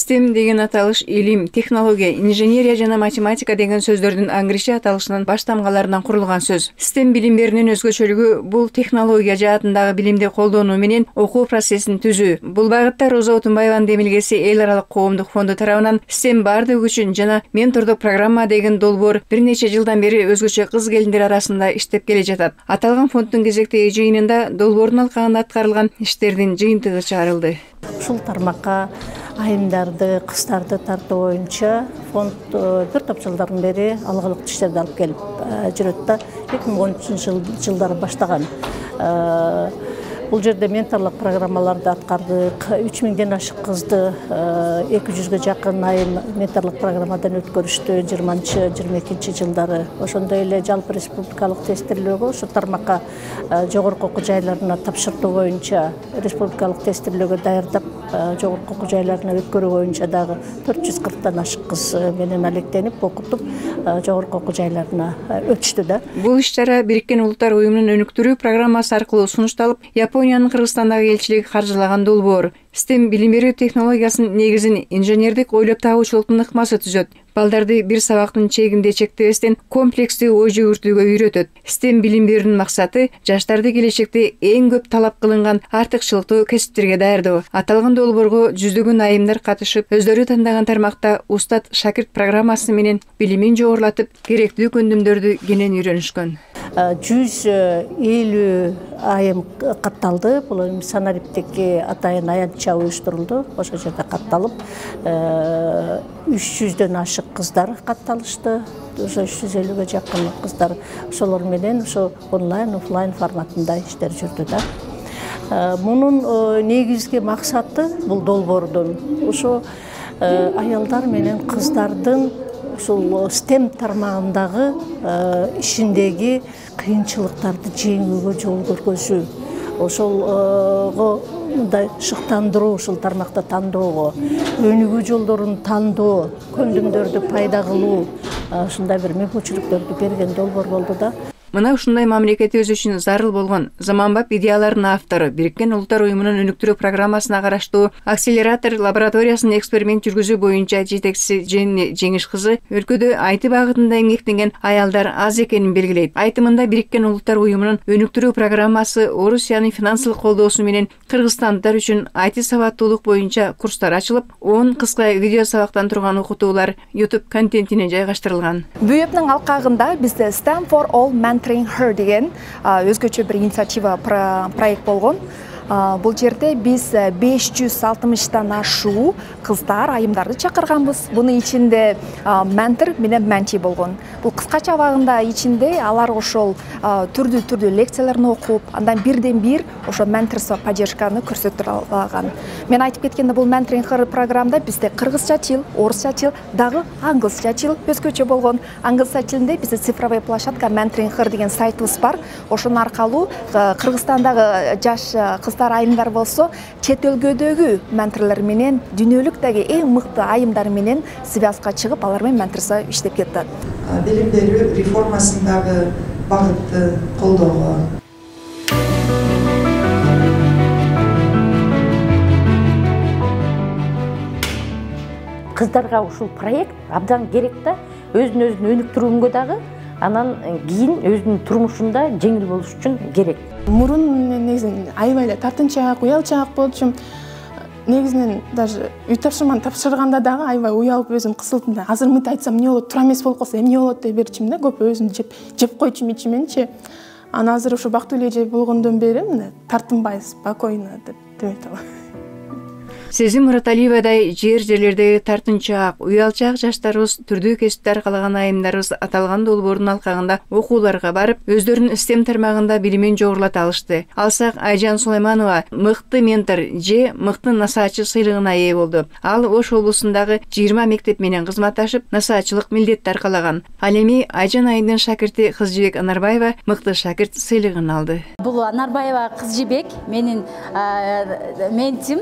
STEM деген аталыш илим, технология, инженерия жана математика деген сөздөрдүн аңгиреше аталышынын баш тамгаларынан курулган сөз. STEM билимдеринин өзгөчөлүгү бул технология жаатындагы билимди колдонуу менен окуу процессин түзүү. Бул багытта Роза Отунбаеванын демилгеси эл аралык коомдук фонду тарабынан STEM баардык үчүн жана ментордук программа деген долбоор бир нече жылдан бери өзгөчө кыз келиндер арасында иштеп келе жатат. Аталган фонддун кезектеги жыйынында долбоордун алкагында аткарылган иштердин жыйынтыгы чыгарылды. Ушул тармакка айымдарды, кыздарды тартуу боюнча фонд бир топ жылдардан бери алгылык иштерди алып келип жүрөт да 2013-жылдары баштаган. Бул жерде менторлук программаларды аткардык. 3000ден ашык кызды 200ге жакын айым менторлук программадан өткөрүштү 20-22 жылдары. Ошондой эле жалпы республикалык тестирлөөгө ушу тармакка жогорку окуу жайларына тапшыртуу боюнча республикалык тестирлөөгө даярдап жогорку окуу жайларына өткөрүү боюнча дагы 440тан ашык кыз менен алектенип окутуп жогорку окуу жайларына өтүштү да. Бул иш-чара Бириккен Улуттар Уюмунун өнүктүрүү программасы аркылуу сунушталып, Япониянын Кыргызстандагы элчилиги каржылаган долбоор. STEM билим берүү технологиясынын негизин инженердик ойлоп табуучулуктун ыкмасы түзөт. Балдарды бир сабактын чегинде чектебестен комплекстүү ой жүгүртүүгө үйрөтөт. STEM билим берүүнүн максаты жаштарды келечекте эң көп талап кылынган артыкчылыктуу кесиптерге даярдоо. Аталган долбоорго жүздөгөн айымдар катышып, өздөрү тандаган тармакта устат шакирт программасы менен билимин жогорулатып, керектүү көндүмдөрдү кенен үйрөнүшкөн. 150 айым катталды. Бул Санариптеги атайын аянтча уюштурулду. Ошол жерде катталып, 300дөн ашык кыздар катталышты. Ошо 350ге жакын кыздар ошолор менен ошо онлайн, офлайн форматында иштер жүрдү да. Мунун негизги максаты бул долбоордун ошо аялдар менен кыздардын ушул STEM тармагындагы ишиндеги кыйынчылыктарды жеңүүгө жол көргөзүү. Ошолго мындай шыктандыруу, ушул тармакта тандоого, өнүгүү жолдорун тандоо, көндүмдөрдү пайда кылуу, ушундай бир мүмкүнчүлүктөрдү берген долбоор болду да. Мына ушундай мамлекетибиз үчүн зарыл болгон заманбап идеялардын автору Бириккен Улуттар Уюмунун өнүктүрүү программасына караштуу акселератор лабораториясынын эксперимент жүргүзүү боюнча жетекчиси Женни Жеңиш кызы өлкөдө IT багытында эмгектенген аялдар аз экенин белгилейт. Айтымында Бириккен Улуттар Уюмунун өнүктүрүү программасы Орусиянын финансылык колдоосу менен кыргызстандыктар үчүн IT сабаттуулук боюнча курстар ачылып, 10 кыска видео сабактан турган окутуулар YouTube контентине жайгаштырылган. Бүйөптүн алкагында бизде STEM for All Mentoring Her деген өзгөчө бир инициатива проект болгон. Бул жерде биз 560тан ашуу кыздар, айымдарды чакырганбыз. Бунун ичинде ментор менен менти болгон. Бул кыскача абагында ичинде алар ошол түрдүү лекцияларын окуп, андан бирден бир ошо менторство поддержканы көрсөтүп алган. Мен айтып кеткенде бул менторинг программада бизде кыргызча тил, орусча тил, дагы англисча тил өзгөчө болгон. Англисча тилинде бизде цифровой площадка менторинг деген сайтыбыз бар. Ошонун аркылуу Кыргызстандагы жаш кыздар, айымдар болсо, чет өлкөдөгү менторлор менен дүйнөлүктөгү эң мыкты айымдар менен связка чыгып, алар менен менторство иштеп кетет. Билим берүү реформасындагы багытты колдоого. Кыздарга ушул проект абдан керек да, өзүн өнүктүрүүгө дагы, анан кийин өзүнүн турмушунда жеңил болуш үчүн керек. Мурун негизинен аябай эле тартынчаак, уялчаак болчумун. Негизинен даже үй тапшырманы тапшырганда дагы аябай уялып өзүм кысылдым. Азыр мынтип айтсам эмне болот, туура эмес болуп калса эмне болот деп берчимин да, көп өзүм жеп койчумун ичименчи. Анан азыр ошо бактылуу эже болгондон бери мына тартынбай, спокойно деп демек алам. Сезим Мураталиевадай жерлердеги тартынчаак, уялчаак жаштарыбыз, түрдүү кесипте аркалаган айымдарыбыз аталган долбоордун алкагында окууларга барып, өздөрүнүн STEM тармагында билимин жогорулата алышты. Алсак Айжан Сулайманова мыкты ментор же мыкты насаачы сыйлыгына ээ болду. Ал Ош облусундагы 20 мектеп менен кызматташып, насаачылык милдетти аркалаган. Ал эми Айжан айымдын шакирти Кызжибек Анарбаева мыкты шакирт сыйлыгын алды. Бул Анарбаева Кызжибек менин ментим.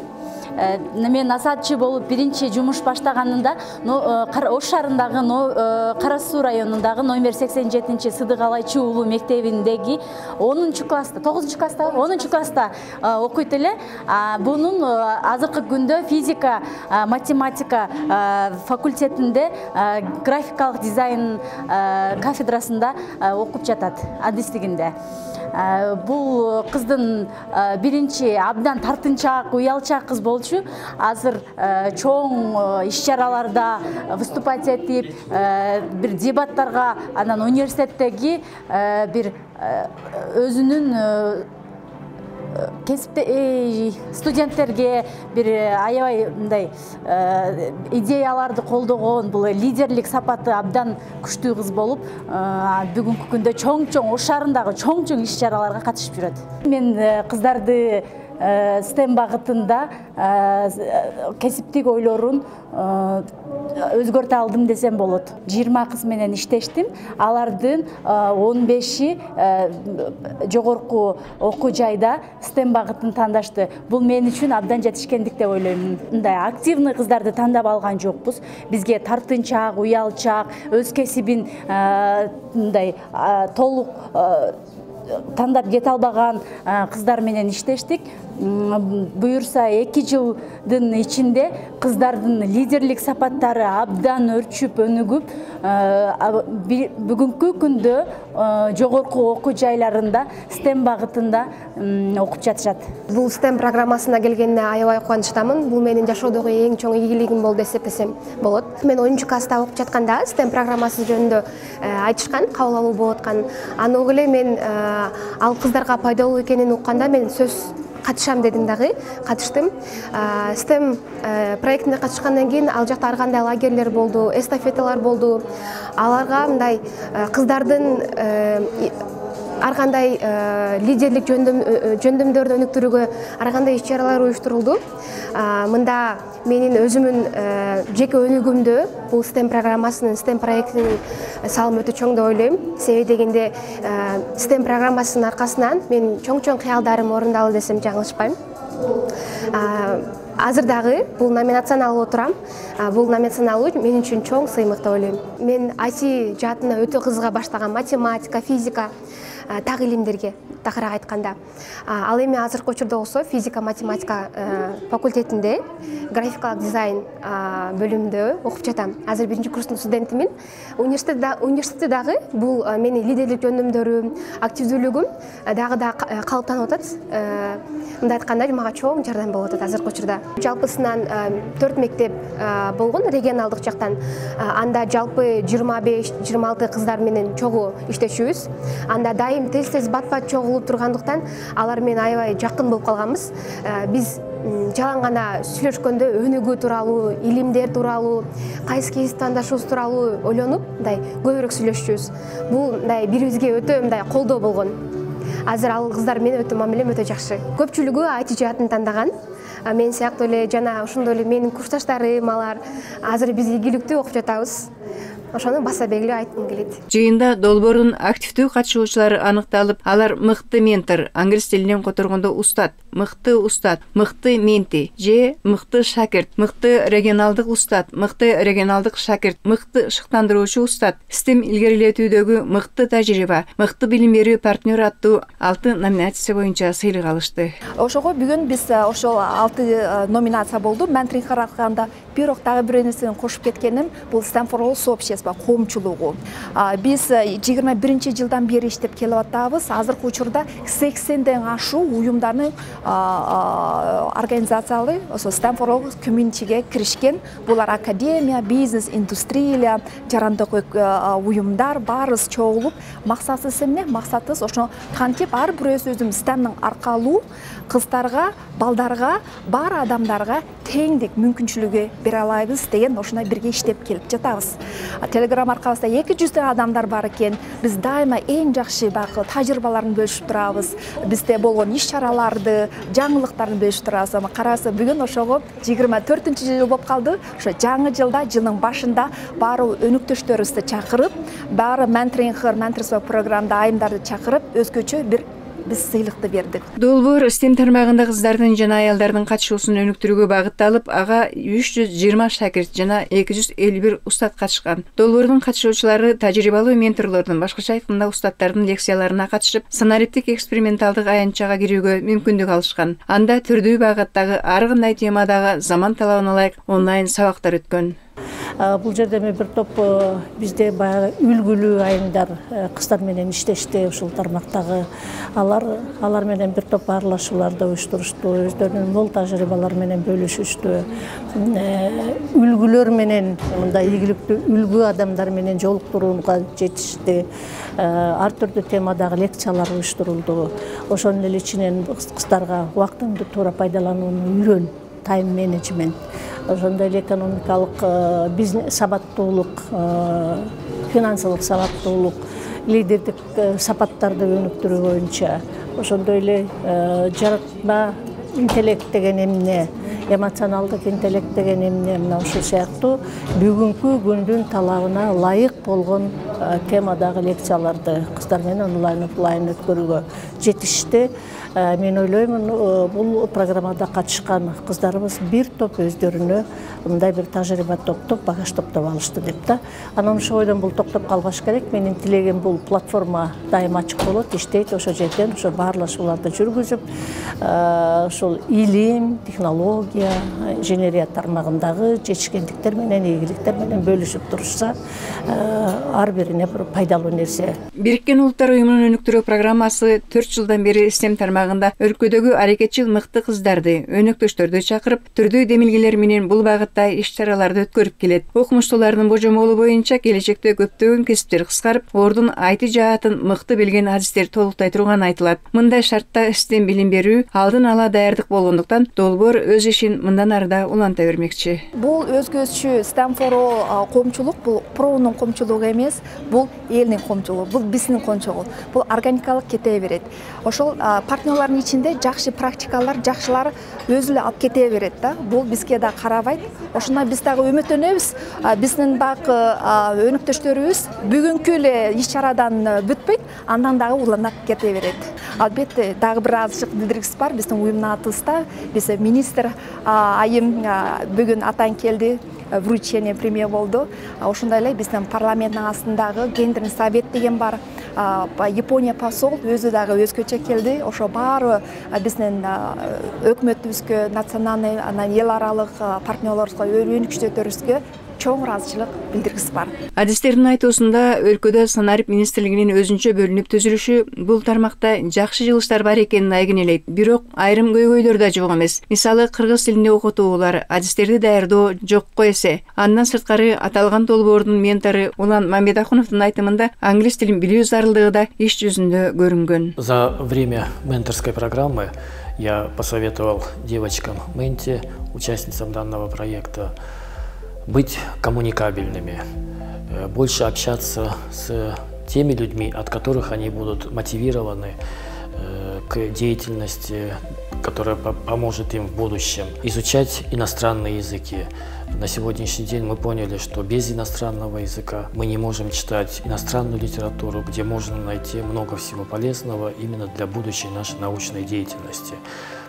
мен насаатчы болуп биринчи жумуш баштаганында Ош шаарындагы Кара Суу районундагы номер 87 Сыдык Алайчы уулу мектебиндеги 10 класста, 9 класста, 10 класста окуйт эле. Бунун азыркы күндө физика, математика факультетинде графикалык дизайн кафедрасында окуп жатат, адистигинде. Бул кыздын биринчи абдан тартынчаак, уялчаак кыз болчу. Азыр чоң иш-чараларда выступать этип, бир дебаттарга, анан университеттеги бир өзүнүн студенттерге бир аябай мындай идеяларды колдогон, бул лидерлик сапаты абдан күчтүү кыз болуп, бүгүнкү күндө чоң Ош шаарындагы чоң иш-чараларга катышып жүрөт. Мен кыздарды STEM багытында кесиптик ойлорун өзгөртө алдым десем болот. 20 кыз менен иштештим. Алардын 15и жогорку окуу жайда STEM багытын тандашты. Бул мен үчүн абдан жетишкендик деп ойлойм. Мындай активный кыздарды тандап алган жокпуз. Бизге тартынчаак, уялчаак, өз кесибин мындай толук тандап кете албаган кыздар менен иштештик. Буюрса 2 жылдын ичинде кыздардын лидерлик сапаттары абдан өрчүп, өнүгүп, бүгүнкү күндө жогорку окуу жайларында STEM багытында окуп жатышат. Бул STEM программасына келгенине аябай кубанычтамын. Бул менин жашоодогу эң чоң ийгилигим болду деп эсептесем болот. Мен 10 класста окуп жатканда STEM программасы жөнүндө айтышкан, кабыл алуу болуп аткан. Аны эле мен ал кыздарга пайдалуу экенин укканда мен сөз катышам дедим дагы, катыштым. STEM проектине катышкандан кийин ал жакта ар кандай лагерлер болду, эстафеталар болду. Аларга мындай кыздардын ар кандай лидерлик жөндөмдөрдү өнүктүрүүгө ар кандай иш-чаралар уюштурулду. Мында менин өзүмүн жеке өнүгүүмдө бул STEM программасынын, STEM проектинин салымы өтө чоң деп ойлойм. Себеби дегенде STEM программасынын аркасынан мен чоң кыялдарым орундалды десем жаңылышпайм. Азыр дагы бул номинацияны алып отурам. Бул номинацияны алуу мен үчүн чоң сыймык деп ойлойм. Мен IT жаатына өтө кызыга баштаган, математика, физика, так илимдерге такырак айтканда. Ал эми азыркы учурда болсо физика, математика факультетинде графикалык дизайн бөлүмүндө окуп жатам. Азыр 1-курстун студентимин. Университетте дагы бул менин лидерлик жөндөмдөрүм, активдүүлүгүм дагы да калыптанып атат. Мындай айтканда мага чоң жардам болуп атат азыркы учурда. Жалпысынан 4 мектеп болгон регионалдык жактан. Анда жалпы 25-26 кыздар менен чогуу иштешүүбүз. Анда дайым тез бат-бат чогулуп тургандыктан алар менен аябай жакын болуп калганбыз. Биз жалаң гана сүйлөшкөндө өнүгүү тууралуу, илимдер тууралуу, кайсы кесип тандашыбыз тууралуу ойлонуп, мындай көбүрөөк сүйлөшчүбүз. Бул мындай бири-бирибизге өтө мындай колдоо болгон. Азыр ал кыздар менен өтө мамилем өтө жакшы. Көпчүлүгү IT жаатын тандаган. Мен сыяктуу эле жана ошондой эле менин курсташтарым алар азыр биз ийгиликтүү окуп жатабыз. Ошону баса белгилеп айткым келет. Жыйында долбоордун активдүү катышуучулары аныкталып, алар мыкты ментор, англис тилинен которгондо устат, мыкты менти, же мыкты шакирт, мыкты регионалдык устат, мыкты регионалдык шакирт, мыкты шыктандыруучу устат, STEM илгерилетүүдөгү мыкты тажрыйба, мыкты билим берүү партнер аттуу 6 номинация боюнча сыйлык алышты. Ошого бүгүн биз ошол 6 номинация болду. Менторинг караганда бирок дагы бир нерсени кошуп кеткеним, бул STEM for all сообщество, коомчулугу. Биз 21-жылдан бери иштеп келип атабыз. Азыркы учурда 80ден ашуу уюмдардын организациялары ошо STEM for all communityге киришкен. Булар академия, бизнес, индустрия, жарандык уюмдар баарыбыз чогулуп, максатыбыз эмне? Максатыбыз ошо кантип ар бирөөбүздүн STEMдин аркалуу кыздарга, балдарга, бар адамдарга теңдик мүмкүнчүлүгү бере алабыз деген ошондой бирге иштеп келип жатабыз. Телеграм аркабызда 200 адамдар бар экен. Биз дайыма эң жакшы багы тажрыйбаларын бөлүшүп турабыз. Бизде болгон иш-чараларды, жаңылыктарды бөлүшүп турабыз. Караса бүгүн ошого 24-жыл болуп калды. Ошо жаңы жылда, жылдын башында баары өнүктөштөрүбүздү чакырып, баары менторинг программада айымдарды чакырып, өзгөчө бир биз сыйлыкты бердик. Долбоор STEM тармагында кыздардын жана аялдардын катышуусун өнүктүрүүгө багытталып, ага 320 шакирт жана 251 устат катышкан. Долбоордун катышуучулары тажрыйбалуу менторлордун, башкача айтканда устаттардын лекцияларына катышып, санариптик эксперименталдык аянтчага кирүүгө мүмкүндүк алышкан. Анда түрдүү багыттагы ар кандай темадагы заман талабына ылайык онлайн сабактар өткөн. Бул жерде бир топ бизде баягы үлгүлүү айымдар кыздар менен иштешти, ушул тармактагы алар менен бир топ баарлашууларды уюштурушту, өздөрүнүн мол тажрыйбалары менен бөлүшүштү. Үлгүлөр менен мындай ийгиликтүү үлгү адамдар менен жолуктурууга жетишти. Ар түрдүү темадагы лекциялар уюштурулду. Ошонун эле ичинен кыздарга убактыңды туура пайдаланууну үйрөн, тайм менеджмент, ошондой эле экономикалык сабаттуулук, финансылык сабаттуулук, лидердик сапаттарды өнүктүрүү боюнча, ошондой эле жаратма интеллект деген эмне, эмоционалдык интеллект деген эмне, мына ушул сыяктуу бүгүнкү күндүн талабына ылайык болгон темадагы лекцияларды кыздар менен онлайн офлайн өткөрүүгө жетишти. Мен ойлоймун, бул программада катышкан кыздарыбыз бир топ өздөрүнө мындай бир тажрыйба топтоп, багаж топтоп алышты деп да. Анан ошол ойдон бул токтоп калбаш керек. Менин тилегим бул платформа дайым ачык болот, иштейт, ошол жерден ошо баарлашууларды жүргүзүп, ошол илим, технология, инженерия тармагындагы жетишкендиктер менен, ийгиликтер менен бөлүшүп турушса, ар бирине бир пайдалуу нерсе. Бириккен Улуттар Уюмунун өнүктүрүү программасы 4 жылдан бери STEM тармагында өлкөдөгү аракетчил мыкты кыздарды, өнөктөштөрдү чакырып, түрдүү демилгелер менен бул багытта иш-чараларды өткөрүп келет. Окумуштуулардын божомолу боюнча келечекте көптөгөн кесиптер кыскарып, ордун IT жаатын мыкты билген адистер толуктай турганы айтылат. Мындай шартта STEM билим берүү алдын ала даярдык болгондуктан долбоор өз ишин мындан арда уланта бермекчи. Бул өзгөчө STEM for all коомчулук, бул проонун коомчулугу эмес, бул элдин коомчулугу, бул биздин коомчулук. Бул органикалык кете берет. Ошол партнерлардын ичинде жакшы практикалар, жакшылар өзү эле алып кете берет да. Бул бизге да карабайт. Ошондой биз дагы үмүттөнөбүз. Биздин дагы өнүктөштөрүбүз бүгүнкү эле иш-чарадан бүтпөйт, андан дагы уланып кете берет. Албетте, дагы бир азчык билдиргис бар биздин уюмдун атыбызда. Биз министр айым бүгүн атаң келди. Вручение премия болду. Ошондой эле биздин парламенттин астындагы гендерный совет деген бар. Япония посол өзү дагы өзгөчө келди. Ошо баары биздин өкмөтүбүзгө, национальный, эл аралык партнерлорубузга, өнүктөштөрүбүзгө чоң ыраазычылык билдиргис бар. Адистердин айтуусунда өлкөдө санарип министрлигинин өзүнчө бөлүнүп түзүлүшү бул тармакта жакшы жылыштар бар экенин айгинелейт. Бирок айрым көйгөйлөр да жок эмес. Мисалы, кыргыз тилинде окутуулар, адистерди даярдоо жокко эсе. Андан сырткары аталган долбоордун ментору Улан Мамедахуновдун айтымында англис тилин билүү зарылдыгы да иш жүзүндө көрүнгөн. За время менторской программы я посоветовал девочкам Менти, участницам данного проекта, быть коммуникабельными, больше общаться с теми людьми, от которых они будут мотивированы к деятельности, которая поможет им в будущем. Изучать иностранные языки. На сегодняшний день мы поняли, что без иностранного языка мы не можем читать иностранную литературу, где можно найти много всего полезного именно для будущей нашей научной деятельности.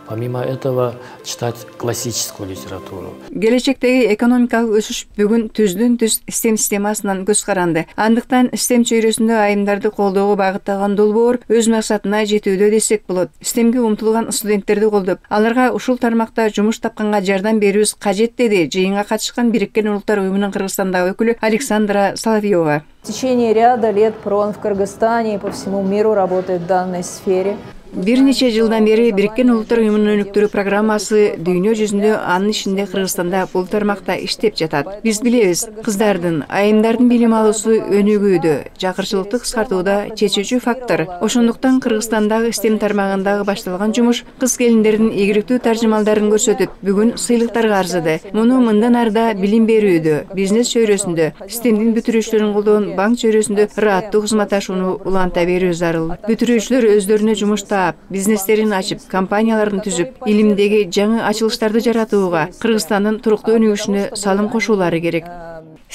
Помимо этого, читать классическую литературу. Келечектеги экономикалык өсүш бүгүн түздүн-түз STEM системасынан көз каранды. Андыктан STEM чөйрөсүндө айымдарды колдоого багытталган долбоор өз максатына жетүүдө десек болот. STEMге умтулган студенттерди колдоп, аларга ушул тармакта жумуш тапканга жардам берүүбүз кажет, деди жыйынга катышкан Бириккен Улуттар Уюмунун Кыргызстандагы өкүлү Александра Соловьева. В течение ряда лет ПРООН в Кыргызстане и по всему миру работает в данной сфере. Бир нече жылдан бери Бириккен Улуттар Уюмунун өнүктүрүү программасы дүйнө жүзүндө, анын ичинде Кыргызстанда бул тармакта иштеп жатат. Биз билебиз, кыздардын, айымдардын билим алуусу өнүгүүдө, жакырчылыкты кыскартууда чечүүчү фактор. Ошондуктан Кыргызстандагы STEM тармагындагы башталган жумуш кыз келиндердин ийгиликтүү таржымалдарын көрсөтүп, бүгүн сыйлыктарга арзыды. Муну мындан арда билим берүүдө, бизнес чөйрөсүндө, STEMдин бүтүрүүчүлөрүн колдогон банк чөйрөсүндө ырааттуу кызматташууну уланта берүү зарыл. Бүтүрүүчүлөр өздөрүнө жумушта бизнестерин ачып, компанияларын түзүп, илимдеги жаңы ачылыштарды жаратууга, Кыргызстандын туруктуу өнүгүшүнө салым кошуулары керек.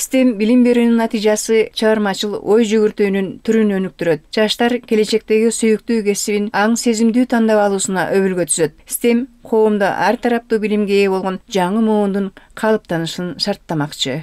STEM билим берүүнүн натыйжасы чыгармачыл ой жүгүртүүнүн түрүн өнүктүрөт. Жаштар келечектеги сүйүктүү кесибин аң сезимдүү тандап алуусуна өбүлгө түзөт. STEM коомдо ар тараптуу билимге ээ болгон жаңы муундун калыптанышын шарттамакчы.